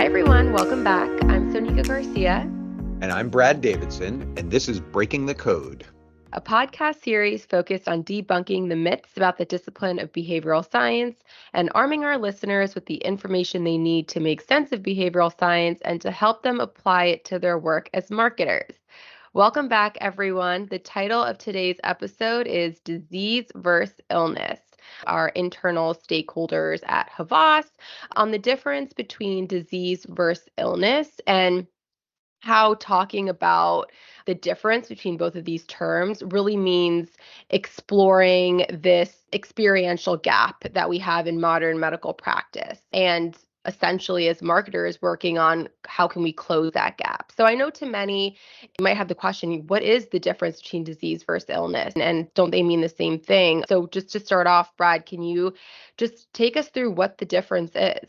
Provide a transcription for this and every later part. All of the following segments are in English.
Hi, everyone. Welcome back. I'm Sonika Garcia, And I'm Brad Davidson, and this is Breaking the Code. a podcast series focused on debunking the myths about the discipline of behavioral science and arming our listeners with the information they need to make sense of behavioral science and to help them apply it to their work as marketers. Welcome back, everyone. The title of today's episode is Disease versus Illness. Our internal stakeholders at Havas on the difference between disease versus illness and how talking about the difference between both of these terms really means exploring this experiential gap that we have in modern medical practice and essentially as marketers working on how can we close that gap. So I know to many you might have the question, what is the difference between disease versus illness, and don't they mean the same thing? So just to start off, Brad, can you just take us through what the difference is?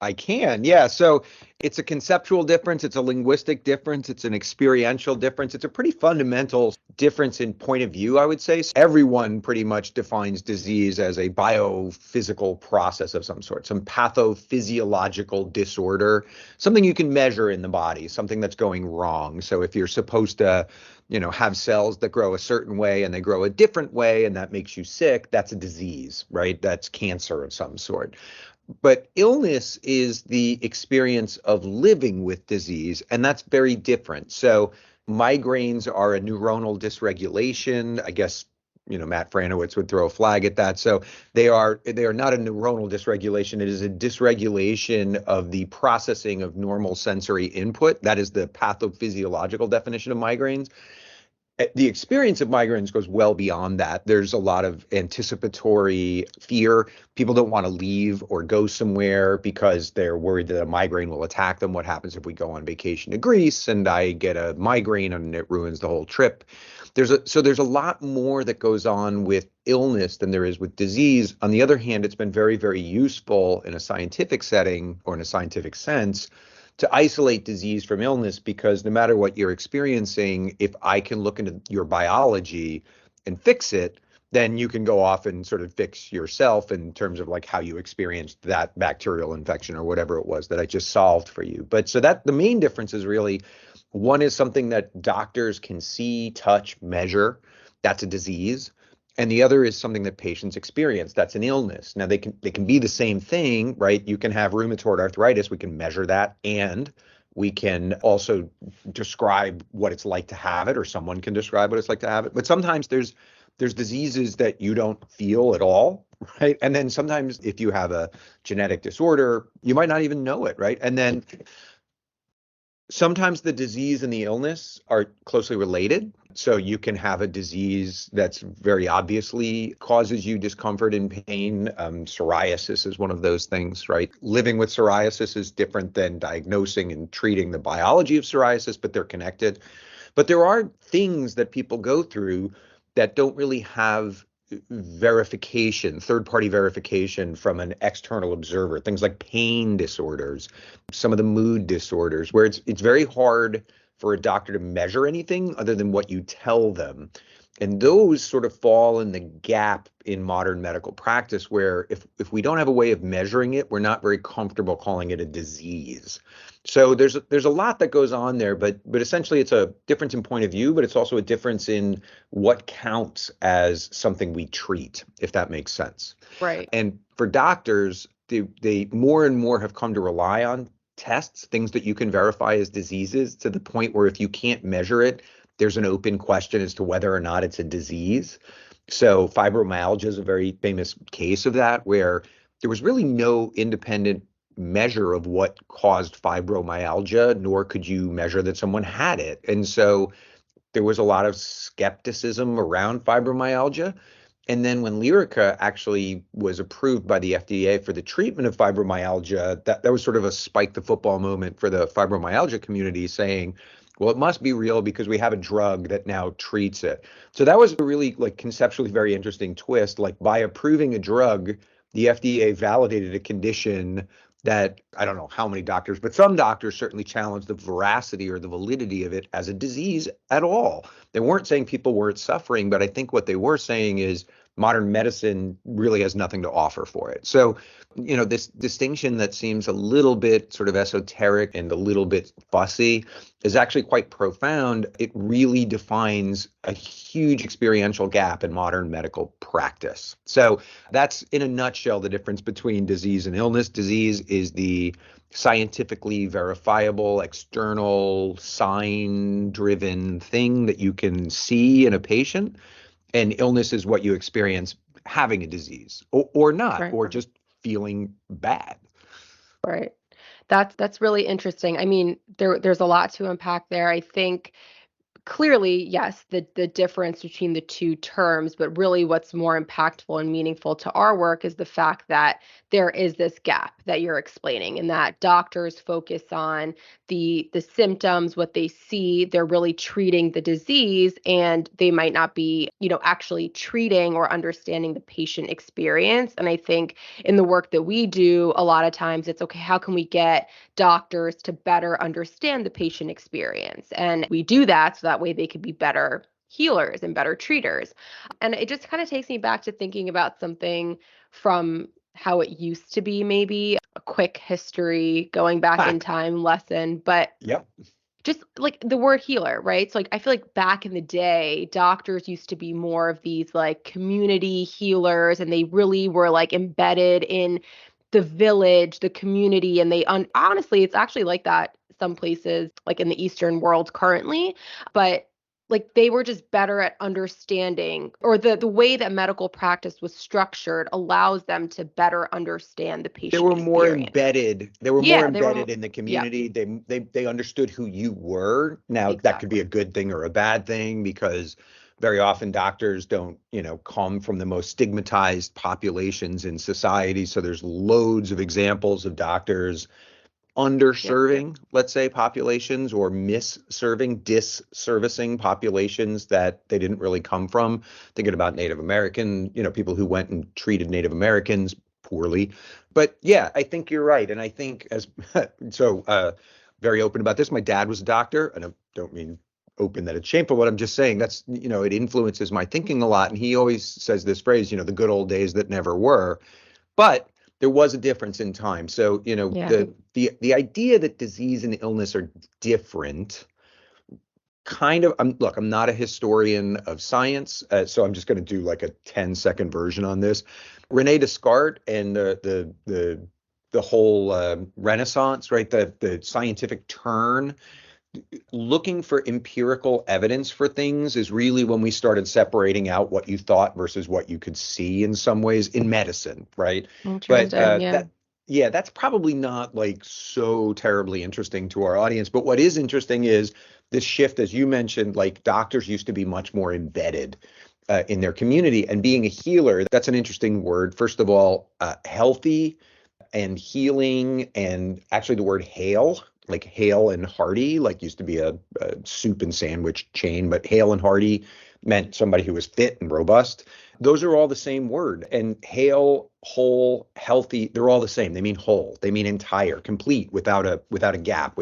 I can, yeah. So it's a conceptual difference, it's a linguistic difference, it's an experiential difference. It's a pretty fundamental difference in point of view, I would say. So everyone pretty much defines disease as a biophysical process of some sort, some pathophysiological disorder, something you can measure in the body, something that's going wrong. So if you're supposed to, have cells that grow a certain way and they grow a different way and that makes you sick, that's a disease, right? That's cancer of some sort. But illness is the experience of living with disease, and that's very different. So migraines are a neuronal dysregulation. I guess, Matt Franowitz would throw a flag at that. So they are not a neuronal dysregulation. It is a dysregulation of the processing of normal sensory input. That is the pathophysiological definition of migraines. The experience of migraines goes well beyond that. There's a lot of anticipatory fear. People don't want to leave or go somewhere because they're worried that a migraine will attack them. What happens if we go on vacation to Greece and I get a migraine and it ruins the whole trip? There's a lot more that goes on with illness than there is with disease. On the other hand, it's been very, very useful in a scientific setting or in a scientific sense to isolate disease from illness, because no matter what you're experiencing, if I can look into your biology and fix it, then you can go off and sort of fix yourself in terms of like how you experienced that bacterial infection or whatever it was that I just solved for you. But so that the main difference is really, one is something that doctors can see, touch, measure. That's a disease. And the other is something that patients experience. That's an illness. Now they can be the same thing, right? You can have rheumatoid arthritis. We can measure that, and we can also describe what it's like to have it, or someone can describe what it's like to have it. But sometimes there's diseases that you don't feel at all, right? And then sometimes if you have a genetic disorder, you might not even know it, right? And then sometimes the disease and the illness are closely related. So you can have a disease that's very obviously causes you discomfort and pain. Psoriasis is one of those things, right? Living with psoriasis is different than diagnosing and treating the biology of psoriasis, but they're connected. But there are things that people go through that don't really have verification, third-party verification from an external observer, things like pain disorders, some of the mood disorders, where it's very hard for a doctor to measure anything other than what you tell them. And those sort of fall in the gap in modern medical practice, where if we don't have a way of measuring it, we're not very comfortable calling it a disease. So there's a lot that goes on there, but essentially it's a difference in point of view, but it's also a difference in what counts as something we treat, if that makes sense. Right. And for doctors, they more and more have come to rely on tests, things that you can verify as diseases, to the point where if you can't measure it, there's an open question as to whether or not it's a disease. So fibromyalgia is a very famous case of that, where there was really no independent measure of what caused fibromyalgia, nor could you measure that someone had it. And so there was a lot of skepticism around fibromyalgia. And then when Lyrica actually was approved by the FDA for the treatment of fibromyalgia, that was sort of a spike the football moment for the fibromyalgia community, saying, well, it must be real because we have a drug that now treats it. So that was a really conceptually very interesting twist. Like, by approving a drug, the FDA validated a condition that I don't know how many doctors, but some doctors certainly challenged the veracity or the validity of it as a disease at all. They weren't saying people weren't suffering, but I think what they were saying is modern medicine really has nothing to offer for it. So, this distinction that seems a little bit sort of esoteric and a little bit fussy is actually quite profound. It really defines a huge experiential gap in modern medical practice. So that's in a nutshell the difference between disease and illness. Disease is the scientifically verifiable, external, sign-driven thing that you can see in a patient. And illness is what you experience having a disease or not, Right. or just feeling bad. Right. That's really interesting. I mean, there's a lot to unpack there. I think clearly, yes, the difference between the two terms, but really what's more impactful and meaningful to our work is the fact that there is this gap that you're explaining, and that doctors focus on the symptoms, what they see. They're really treating the disease, and they might not be, actually treating or understanding the patient experience. And I think in the work that we do, a lot of times it's okay, how can we get doctors to better understand the patient experience? And we do that so that way they could be better healers and better treaters. And it just kind of takes me back to thinking about something from how it used to be, maybe a quick history going back Ah, in time lesson, but yep. just like the word healer, right? So like I feel like back in the day, doctors used to be more of these like community healers, and they really were like embedded in the village, the community, and honestly, it's actually like that some places like in the Eastern world currently, but like they were just better at understanding, or the way that medical practice was structured allows them to better understand the They patient were more experience. embedded. They were more Yeah, they were embedded in the yeah, community. They understood who you were. Now, that could be exactly. a good thing or a bad thing because very often doctors don't, come from the most stigmatized populations in society. So there's loads of examples of doctors Yep. underserving, let's say, populations or misserving, disservicing populations that they didn't really come from. Thinking about Native American, people who went and treated Native Americans poorly. But yeah, I think you're right. And I think as so very open about this. My dad was a doctor, and I don't mean open that it's shameful, but I'm just saying that's, it influences my thinking a lot. And he always says this phrase, the good old days that never were. But there was a difference in time. So, Yeah. the idea that disease and illness are different kind of look, I'm not a historian of science, so I'm just going to do like a 10-second version on this. Rene Descartes and the whole Renaissance, right? The scientific turn, looking for empirical evidence for things is really when we started separating out what you thought versus what you could see in some ways in medicine, right? But Interesting. Yeah. yeah, that's probably not like so terribly interesting to our audience. But what is interesting is this shift, as you mentioned, like doctors used to be much more embedded in their community, and being a healer, that's an interesting word. First of all, healthy and healing, and actually the word hale, like hale and hearty, like used to be a soup and sandwich chain, but hale and hearty meant somebody who was fit and robust. Those are all the same word. And hale, whole, healthy, they're all the same. They mean whole. They mean entire, complete, without a gap,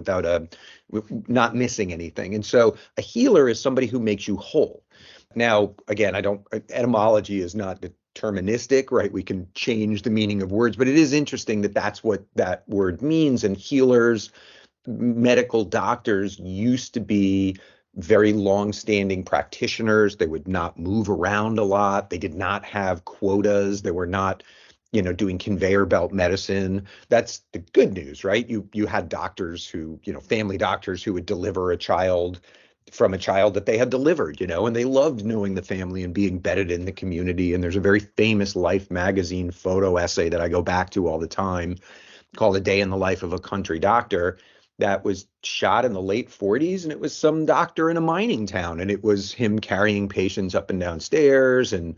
not missing anything. And so a healer is somebody who makes you whole. Now, again, etymology is not deterministic, right? We can change the meaning of words, but it is interesting that that's what that word means. And healers, medical doctors used to be very long-standing practitioners. They would not move around a lot. They did not have quotas. They were not, doing conveyor belt medicine. That's the good news, right? You had doctors who, family doctors who would deliver a child from a child that they had delivered, and they loved knowing the family and being bedded in the community. And there's a very famous Life magazine photo essay that I go back to all the time called A Day in the Life of a Country Doctor that was shot in the late 40s. And it was some doctor in a mining town. And it was him carrying patients up and down stairs. And,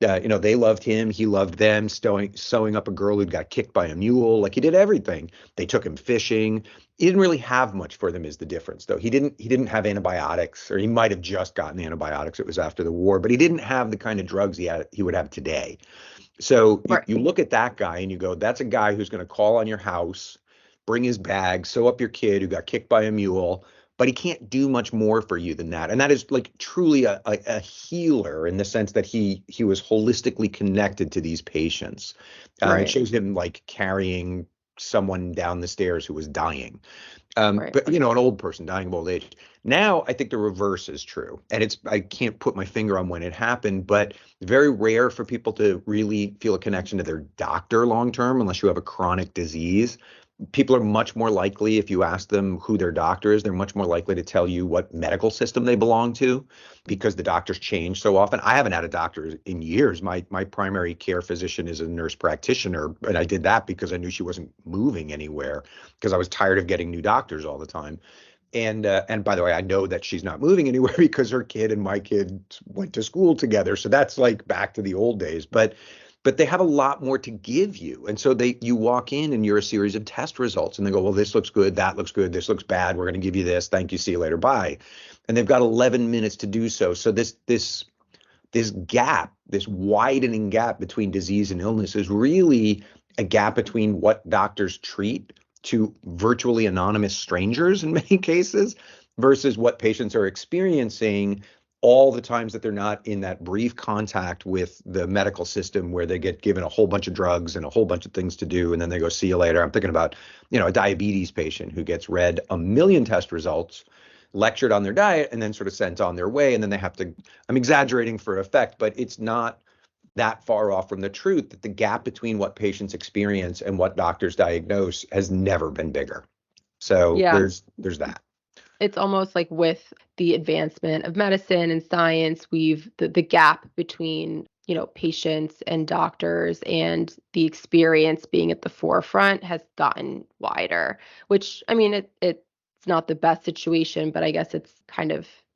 they loved him. He loved them, sewing up a girl who'd got kicked by a mule. Like he did everything. They took him fishing. He didn't really have much for them is the difference, though. He didn't have antibiotics, or he might have just gotten antibiotics. It was after the war, but he didn't have the kind of drugs he would have today. So Right. you look at that guy and you go, that's a guy who's going to call on your house, bring his bag, sew up your kid who got kicked by a mule, but he can't do much more for you than that. And that is like truly a healer in the sense that he was holistically connected to these patients. It Right. shows him like carrying someone down the stairs who was dying. Right. But you know, an old person dying of old age. Now I think the reverse is true. And I can't put my finger on when it happened, but very rare for people to really feel a connection to their doctor long term unless you have a chronic disease. People are much more likely, if you ask them who their doctor is, they're much more likely to tell you what medical system they belong to because the doctors change so often. I haven't had a doctor in years. My primary care physician is a nurse practitioner, and I did that because I knew she wasn't moving anywhere because I was tired of getting new doctors all the time. And by the way, I know that she's not moving anywhere because her kid and my kid went to school together. So that's like back to the old days. But they have a lot more to give you. And so you walk in and you're a series of test results and they go, well, this looks good, that looks good, this looks bad, we're going to give you this, thank you, see you later, bye. And they've got 11 minutes to do so. So this gap, this widening gap between disease and illness is really a gap between what doctors treat to virtually anonymous strangers in many cases versus what patients are experiencing all the times that they're not in that brief contact with the medical system where they get given a whole bunch of drugs and a whole bunch of things to do and then they go see you later. I'm thinking about, you know, a diabetes patient who gets read a million test results, lectured on their diet, and then sort of sent on their way. And then they have to, I'm exaggerating for effect, but it's not that far off from the truth that the gap between what patients experience and what doctors diagnose has never been bigger. So Yeah. there's that. It's almost like with the advancement of medicine and science, the gap between, patients and doctors and the experience being at the forefront has gotten wider, which I mean it's not the best situation, but I guess it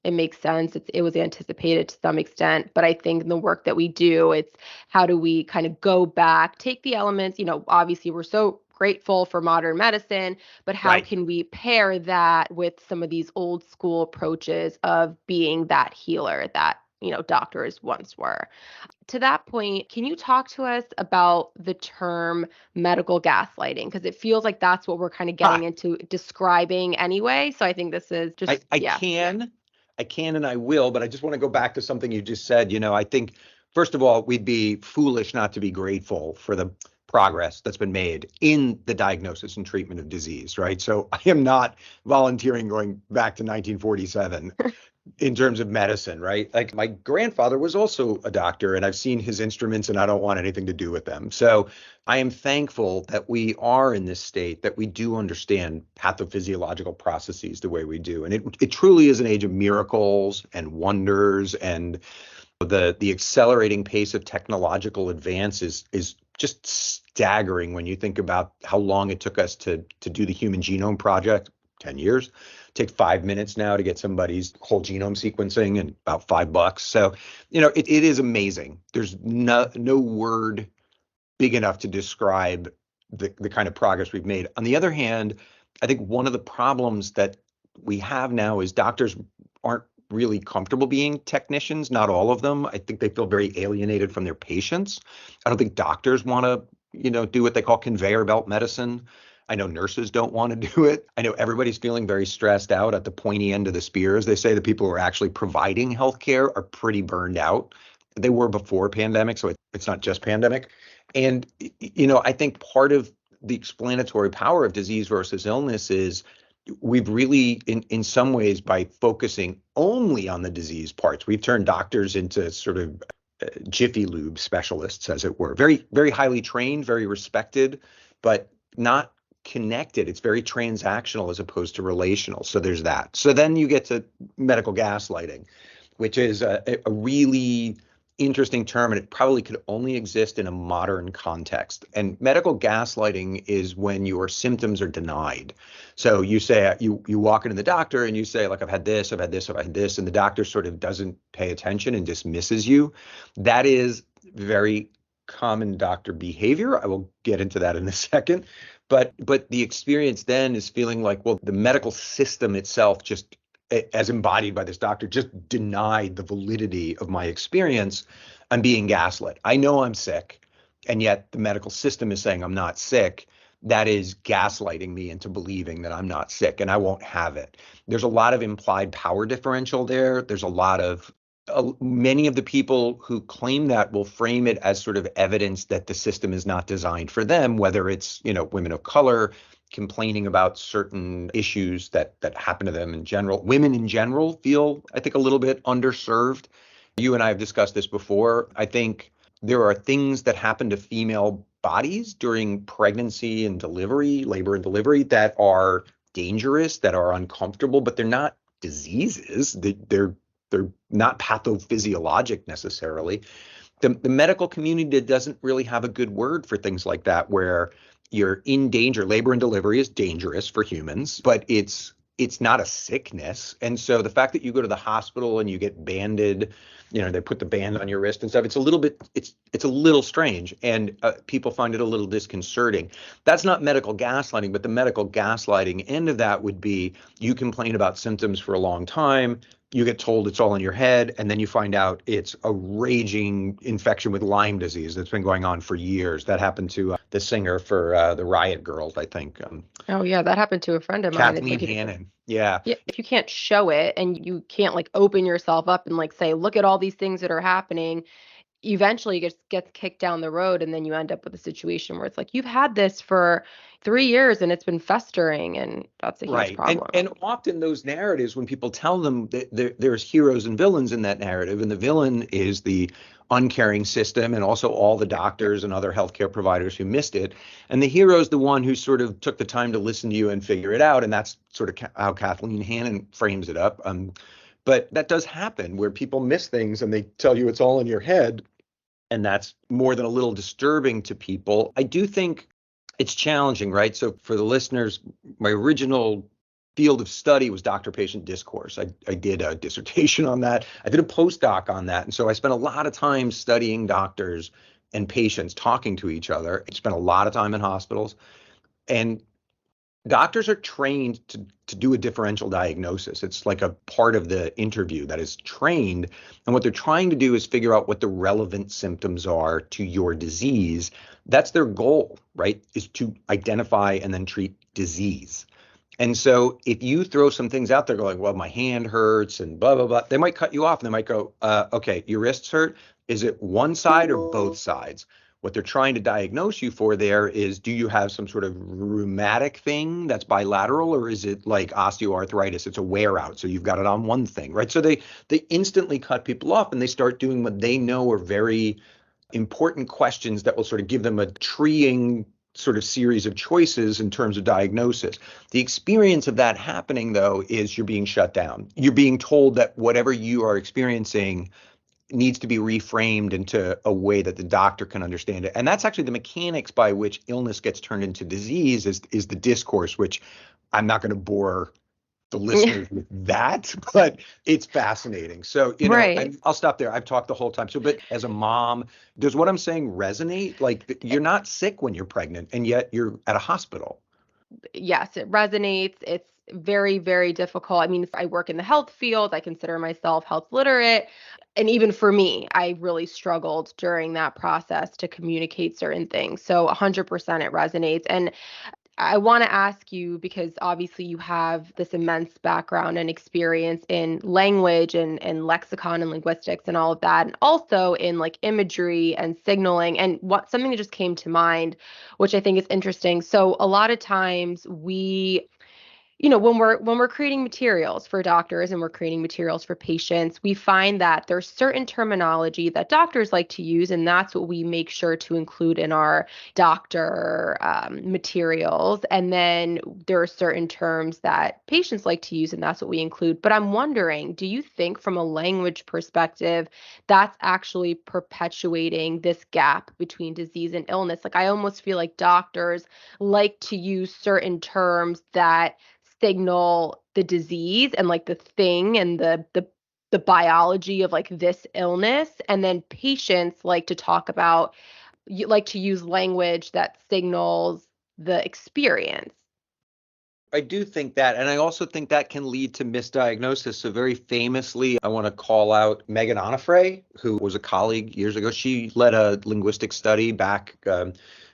makes sense. It was anticipated to some extent, but I think in the work that we do, it's how do we kind of go back, take the elements, obviously we're so grateful for modern medicine, but how Right. can we pair that with some of these old school approaches of being that healer that, doctors once were? To that point, can you talk to us about the term medical gaslighting? Because it feels like that's what we're kind of getting Ah, into describing anyway. So I think this is I, just, I yeah. can, I can and I will, but I just want to go back to something you just said. You know, I think, first of all, we'd be foolish not to be grateful for the progress that's been made in the diagnosis and treatment of disease, right? So I am not volunteering going back to 1947 in terms of medicine, right? Like my grandfather was also a doctor and I've seen his instruments and I don't want anything to do with them. So I am thankful that we are in this state, that we do understand pathophysiological processes the way we do. And it truly is an age of miracles and wonders, and the accelerating pace of technological advance is just staggering when you think about how long it took us to do the Human Genome Project, 10 years. Take 5 minutes now to get somebody's whole genome sequencing and about $5. So, it is amazing. There's no word big enough to describe the kind of progress we've made. On the other hand, I think one of the problems that we have now is doctors aren't really comfortable being technicians. Not all of them. I think they feel very alienated from their patients. I don't think doctors want to, do what they call conveyor belt medicine. I know nurses don't want to do it. I know everybody's feeling very stressed out at the pointy end of the spear. As they say, the people who are actually providing healthcare are pretty burned out. They were before pandemic, so it's not just pandemic. And, I think part of the explanatory power of disease versus illness is we've really, in some ways, by focusing only on the disease parts, we've turned doctors into sort of Jiffy Lube specialists, as it were. Very, very highly trained, very respected, but not connected. It's very transactional as opposed to relational. So there's that. So then you get to medical gaslighting, which is a really interesting term, and it probably could only exist in a modern context. And medical gaslighting is when your symptoms are denied. So you say you walk into the doctor and you say, like, I've had this, I've had this, I've had this, and the doctor sort of doesn't pay attention and dismisses you. That is very common doctor behavior. I will get into that in a second. But the experience then is feeling like, well, the medical system itself, just as embodied by this doctor, just denied the validity of my experience. I'm being gaslit. I know I'm sick, and yet the medical system is saying I'm not sick. that is gaslighting me into believing that I'm not sick and I won't have it. There's a lot of implied power differential there. There's a lot of many of the people who claim that will frame it as sort of evidence that the system is not designed for them, whether it's, women of color complaining about certain issues that happen to them in general. Women in general feel, I think, a little bit underserved. You and I have discussed this before. I think there are things that happen to female bodies during pregnancy and delivery, labor and delivery, that are dangerous, that are uncomfortable, but they're not diseases. They're not pathophysiologic necessarily. The medical community doesn't really have a good word for things like that, where you're in danger. Labor and delivery is dangerous for humans, but it's not a sickness. And so the fact that you go to the hospital and you get banded, they put the band on your wrist and stuff, it's a little strange, and people find it a little disconcerting. That's not medical gaslighting, but the medical gaslighting end of that would be you complain about symptoms for a long time, you get told it's all in your head, and then you find out it's a raging infection with Lyme disease that's been going on for years. That happened to the singer for the Riot Girls, I think. Oh yeah, that happened to a friend of mine. It's Kathleen like Hannon. Yeah. if you can't show it and you can't like open yourself up and like say, look at all these things that are happening, eventually it gets kicked down the road, and then you end up with a situation where it's like you've had this for 3 years and it's been festering, and that's a huge Right. And problem. and often those narratives, when people tell them that there's heroes and villains in that narrative, and the villain is the uncaring system and also all the doctors and other healthcare providers who missed it. And the hero is the one who sort of took the time to listen to you and figure it out. And that's sort of how Kathleen Hannon frames it up. But that does happen where people miss things and they tell you it's all in your head. And that's more than a little disturbing to people. I do think it's challenging, right? So for the listeners, my original field of study was doctor-patient discourse. I did a dissertation on that. I did a postdoc on that. And so I spent a lot of time studying doctors and patients talking to each other. I spent a lot of time in hospitals. And doctors are trained to do a differential diagnosis. It's like a part of the interview that is trained. And what they're trying to do is figure out what the relevant symptoms are to your disease. That's their goal, right? Is to identify and then treat disease. And so if you throw some things out there going, well, my hand hurts and blah, blah, blah, they might cut you off and they might go, okay, your wrists hurt. Is it one side or both sides? What they're trying to diagnose you for there is, do you have some sort of rheumatic thing that's bilateral, or is it like osteoarthritis? It's a wear out, so you've got it on one thing, right? So they instantly cut people off and they start doing what they know are very important questions that will sort of give them a treeing sort of series of choices in terms of diagnosis. The experience of that happening, though, is you're being shut down. You're being told that whatever you are experiencing needs to be reframed into a way that the doctor can understand it. And that's actually the mechanics by which illness gets turned into disease, is the discourse, which I'm not going to bore the listeners with that, but it's fascinating. So, Right. I'll stop there. I've talked the whole time. So, but as a mom, does what I'm saying resonate? Like, you're not sick when you're pregnant, and yet you're at a hospital. Yes, it resonates. It's very, very difficult. I mean, I work in the health field. I consider myself health literate. And even for me, I really struggled during that process to communicate certain things. So 100% it resonates. And I want to ask you, because obviously you have this immense background and experience in language and lexicon and linguistics and all of that, and also in like imagery and signaling. And something that just came to mind, which I think is interesting. So a lot of times when we're creating materials for doctors and we're creating materials for patients, we find that there's certain terminology that doctors like to use, and that's what we make sure to include in our doctor materials. And then there are certain terms that patients like to use, and that's what we include. But I'm wondering, do you think from a language perspective, that's actually perpetuating this gap between disease and illness? Like I almost feel like doctors like to use certain terms that signal the disease and like the thing and the biology of like this illness, and then patients like to talk about, you like to use language that signals the experience. I do think that, and I also think that can lead to misdiagnosis. So very famously, I want to call out Megan Onifray, who was a colleague years ago. She led a linguistic study back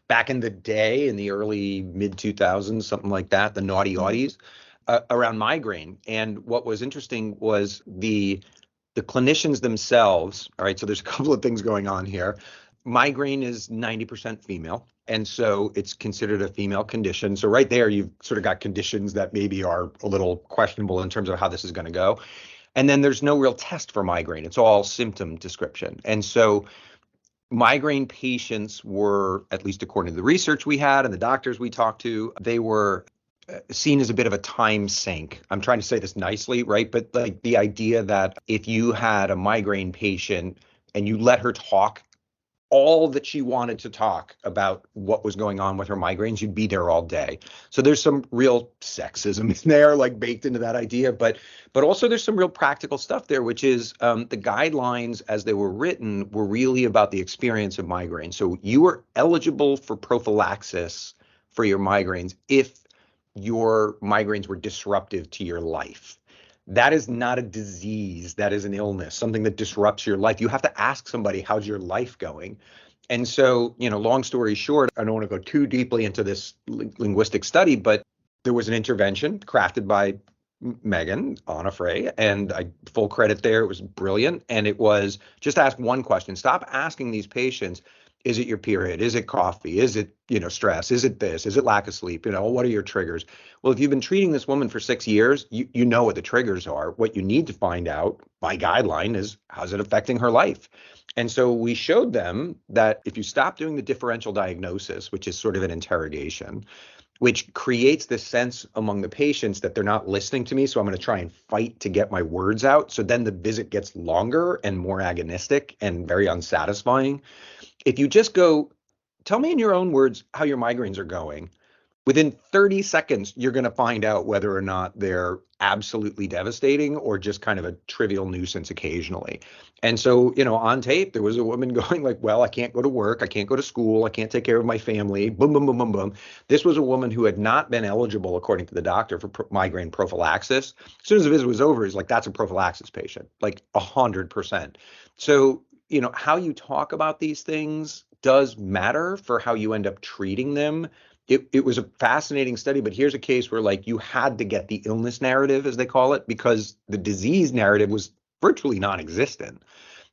back in the day, in the early mid 2000s, something like that, the naughty aughties, around migraine. And what was interesting was the clinicians themselves. All right, so there's a couple of things going on here. Migraine is 90% female, and so it's considered a female condition. So right there, you've sort of got conditions that maybe are a little questionable in terms of how this is going to go. And then there's no real test for migraine. It's all symptom description. And so migraine patients were, at least according to the research we had and the doctors we talked to, they were seen as a bit of a time sink. I'm trying to say this nicely, right? But like the idea that if you had a migraine patient and you let her talk all that she wanted to talk about what was going on with her migraines, you'd be there all day. So there's some real sexism in there, like baked into that idea, but also there's some real practical stuff there, which is the guidelines as they were written were really about the experience of migraine. So you were eligible for prophylaxis for your migraines if your migraines were disruptive to your life. That is not a disease. That is an illness, something that disrupts your life. You have to ask somebody, how's your life going? And so, long story short, I don't want to go too deeply into this linguistic study, but there was an intervention crafted by Megan Onifray, and full credit there. It was brilliant. And it was just ask one question. Stop asking these patients, is it your period? Is it coffee? Is it, stress? Is it this? Is it lack of sleep? What are your triggers? Well, if you've been treating this woman for 6 years, you know what the triggers are. What you need to find out by guideline is how's it affecting her life? And so we showed them that if you stop doing the differential diagnosis, which is sort of an interrogation, which creates this sense among the patients that they're not listening to me, so I'm going to try and fight to get my words out. So then the visit gets longer and more agonistic and very unsatisfying. If you just go, tell me in your own words how your migraines are going, within 30 seconds, you're going to find out whether or not they're absolutely devastating or just kind of a trivial nuisance occasionally. And so, on tape, there was a woman going like, well, I can't go to work. I can't go to school. I can't take care of my family. Boom, boom, boom, boom, boom. This was a woman who had not been eligible, according to the doctor, for migraine prophylaxis. As soon as the visit was over, he's like, that's a prophylaxis patient, like 100%. So, how you talk about these things does matter for how you end up treating them. It was a fascinating study, but here's a case where like you had to get the illness narrative, as they call it, because the disease narrative was virtually non-existent.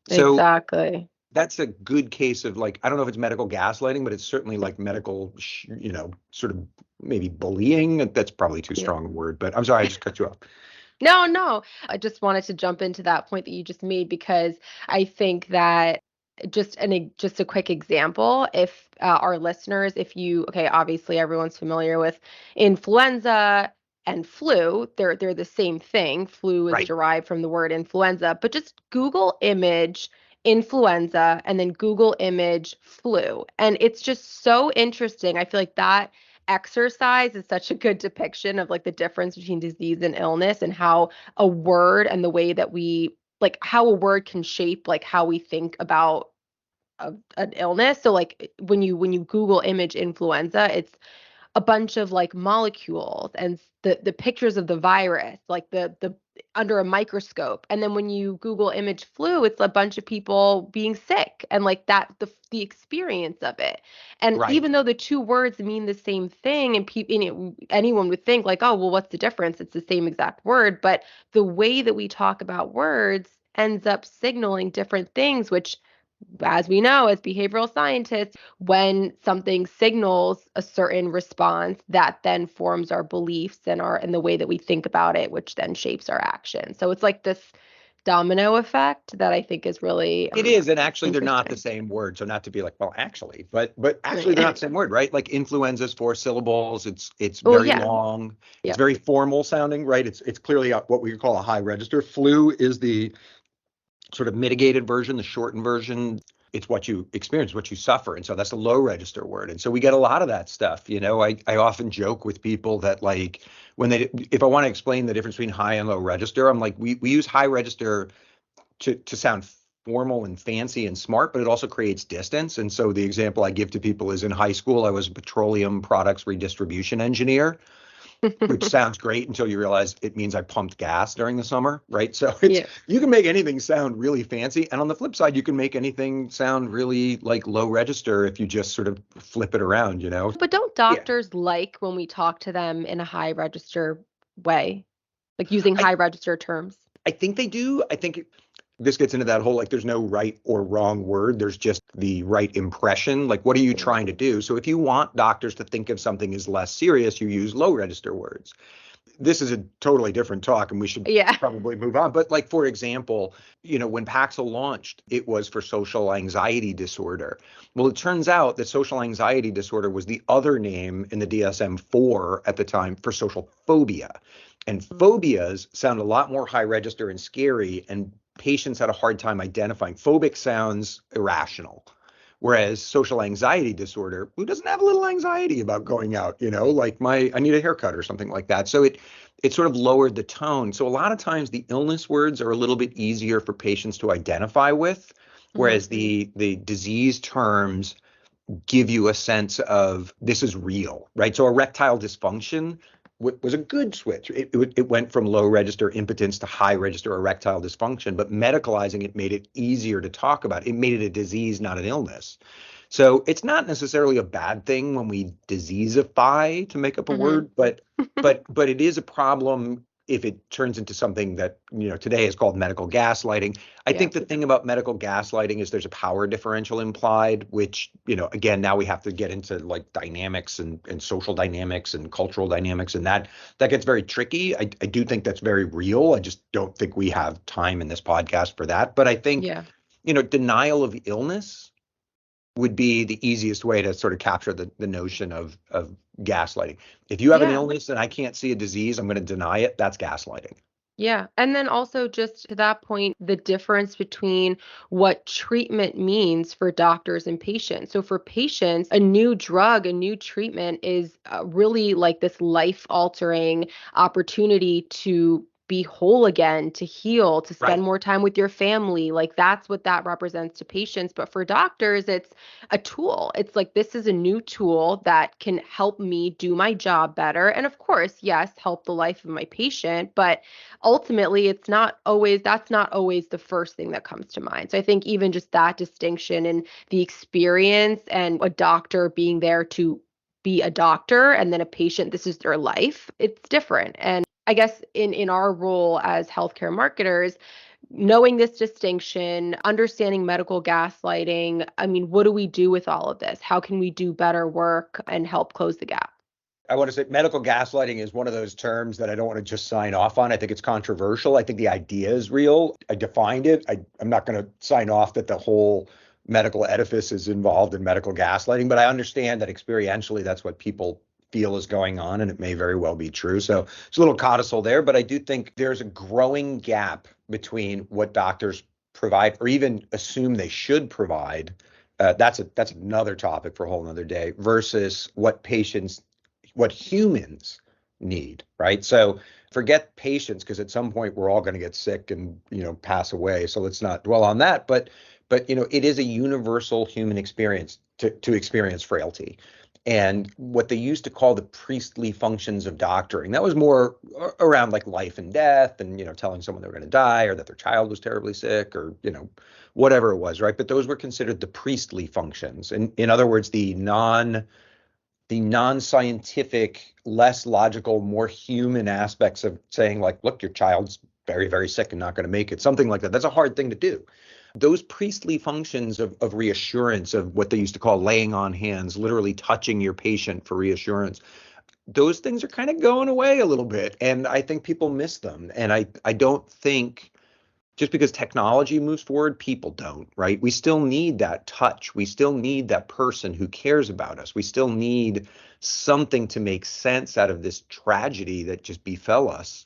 So Exactly. that's a good case of like, I don't know if it's medical gaslighting, but it's certainly like medical, sort of maybe bullying. That's probably too Yeah. strong a word, but I'm sorry, I just cut you off. No, no. I just wanted to jump into that point that you just made because I think that just a quick example, if our listeners, if you, okay, obviously everyone's familiar with influenza and flu, they're the same thing. Flu is Right. derived from the word influenza, but just Google image influenza and then Google image flu. And it's just so interesting. I feel like that exercise is such a good depiction of like the difference between disease and illness and how a word and the way that we like how a word can shape like how we think about an illness. So like when you Google image influenza, it's a bunch of like molecules and the pictures of the virus, like the under a microscope. And then when you Google image flu, it's a bunch of people being sick and like that the experience of it. And Right. even though the two words mean the same thing, and people, anyone would think like, oh, well, what's the difference? It's the same exact word, but the way that we talk about words ends up signaling different things, which as we know, as behavioral scientists, when something signals a certain response, that then forms our beliefs and the way that we think about it, which then shapes our action. So it's like this domino effect that I think is really It is, and actually they're not the interesting. same word. So not to be like, well, actually, but actually they're not Right. the same word, right? Like influenza is 4 syllables. It's Oh very yeah. long. It's Yep. very formal sounding, right? It's clearly what we call a high register. Flu is the sort of mitigated version, the shortened version. It's what you experience, what you suffer. And so that's a low register word. And so we get a lot of that stuff. I often joke with people that like if I want to explain the difference between high and low register, I'm like, we use high register to sound formal and fancy and smart, but it also creates distance. And so the example I give to people is in high school, I was a petroleum products redistribution engineer. which sounds great until you realize it means I pumped gas during the summer, right? So it's Yeah. you can make anything sound really fancy, and on the flip side, you can make anything sound really like low register if you just sort of flip it around, you know? But don't Yeah. doctors like when we talk to them in a high register way, like using I high register terms? I think they do. I think this gets into that whole like there's no right or wrong word. There's just the right impression. Like, what are you Yeah. trying to do? So if you want doctors to think of something as less serious, you use low register words. This is a totally different talk and we should Yeah. probably move on. But like, for example, when Paxil launched, it was for social anxiety disorder. Well, it turns out that social anxiety disorder was the other name in the DSM-4 at the time for social phobia. And phobias sound a lot more high register and scary, and patients had a hard time identifying. Phobic sounds irrational. Whereas social anxiety disorder, who doesn't have a little anxiety about going out, like I need a haircut or something like that. So it sort of lowered the tone. So a lot of times the illness words are a little bit easier for patients to identify with, Mhm. whereas the disease terms give you a sense of this is real, right? So erectile dysfunction was a good switch. It went from low register impotence to high register erectile dysfunction, but medicalizing it made it easier to talk about. It made it a disease, not an illness. So it's not necessarily a bad thing when we diseaseify, to make up a Mhm. word, but it is a problem if it turns into something that today is called medical gaslighting. I Yeah. think the thing about medical gaslighting is there's a power differential implied, which again, now we have to get into like dynamics and social dynamics and cultural dynamics, and that gets very tricky. I do think that's very real. I just don't think we have time in this podcast for that. But I think Yeah. denial of illness would be the easiest way to sort of capture the notion of gaslighting. If you have an Yeah. illness and I can't see a disease, I'm going to deny it. That's gaslighting. Yeah. And then also, just to that point, the difference between what treatment means for doctors and patients. So, for patients, a new drug, a new treatment is really like this life altering opportunity to be whole again, to heal, to spend Right. more time with your family. Like, that's what that represents to patients. But for doctors, it's a tool. It's like, this is a new tool that can help me do my job better. And of course, yes, help the life of my patient. But ultimately that's not always the first thing that comes to mind. So I think even just that distinction and the experience, and a doctor being there to be a doctor and then a patient, this is their life, it's different. And I guess in our role as healthcare marketers, knowing this distinction, understanding medical gaslighting, I mean, what do we do with all of this? How can we do better work and help close the gap? I want to say medical gaslighting is one of those terms that I don't want to just sign off on. I think it's controversial. I think the idea is real. I defined it. I'm not going to sign off that the whole medical edifice is involved in medical gaslighting, but I understand that experientially that's what people feel is going on, and it may very well be true. So it's a little codicil there, but I do think there's a growing gap between what doctors provide or even assume they should provide. That's another topic for a whole nother day versus what humans need, right? So forget patients, because at some point we're all going to get sick and pass away. So let's not dwell on that. But it is a universal human experience to experience frailty. And what they used to call the priestly functions of doctoring, that was more around like life and death and telling someone they were going to die or that their child was terribly sick or whatever it was, right? But those were considered the priestly functions. And in other words, the non-scientific, less logical, more human aspects of saying like, look, your child's very, very sick and not going to make it, something like that. That's a hard thing to do. Those priestly functions of reassurance, of what they used to call laying on hands, literally touching your patient for reassurance, those things are kind of going away a little bit. And I think people miss them. And I don't think just because technology moves forward, people don't, right? We still need that touch. We still need that person who cares about us. We still need something to make sense out of this tragedy that just befell us.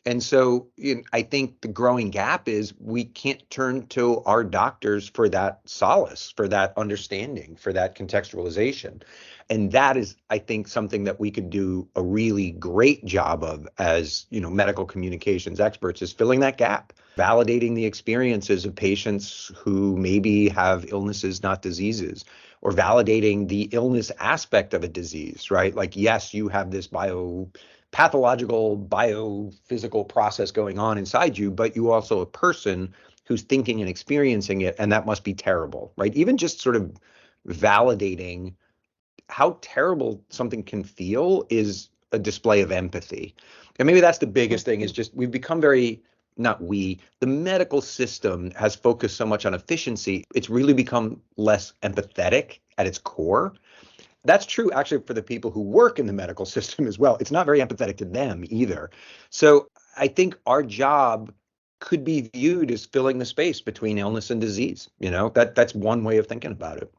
And so I think the growing gap is we can't turn to our doctors for that solace, for that understanding, for that contextualization. And that is, I think, something that we could do a really great job of as, medical communications experts, is filling that gap, validating the experiences of patients who maybe have illnesses, not diseases, or validating the illness aspect of a disease, right? Like, yes, you have this pathological biophysical process going on inside you, but you also a person who's thinking and experiencing it, and that must be terrible, right? Even just sort of validating how terrible something can feel is a display of empathy. And maybe that's the biggest thing, is just we've become very, not we, the medical system has focused so much on efficiency. It's really become less empathetic at its core. That's true actually for the people who work in the medical system as well. It's not very empathetic to them either. So I think our job could be viewed as filling the space between illness and disease. That's one way of thinking about it.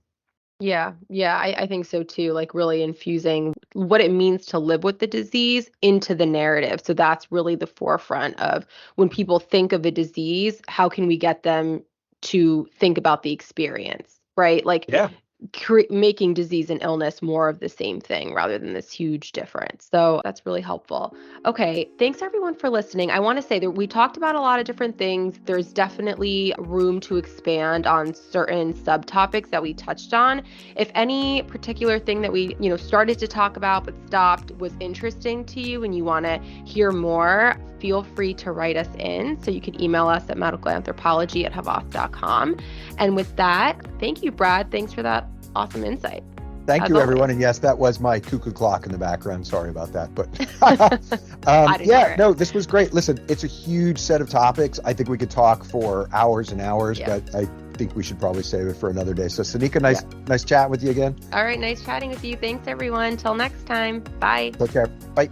Yeah, I think so too. Like really infusing what it means to live with the disease into the narrative. So that's really the forefront of when people think of a disease, how can we get them to think about the experience, right? Like Yeah. making disease and illness more of the same thing rather than this huge difference. So that's really helpful. Okay, thanks everyone for listening. I want to say that we talked about a lot of different things. There's definitely room to expand on certain subtopics that we touched on. If any particular thing that we, started to talk about but stopped was interesting to you and you want to hear more, feel free to write us in. So you can email us at medicalanthropology@havas.com. And with that, thank you, Brad. Thanks for that awesome insight. Thank you, everyone. And yes, that was my cuckoo clock in the background. Sorry about that. But this was great. Listen, it's a huge set of topics. I think we could talk for hours and hours, but I think we should probably save it for another day. So Sanika, nice chat with you again. All right. Nice chatting with you. Thanks, everyone. Till next time. Bye. Take care. Bye.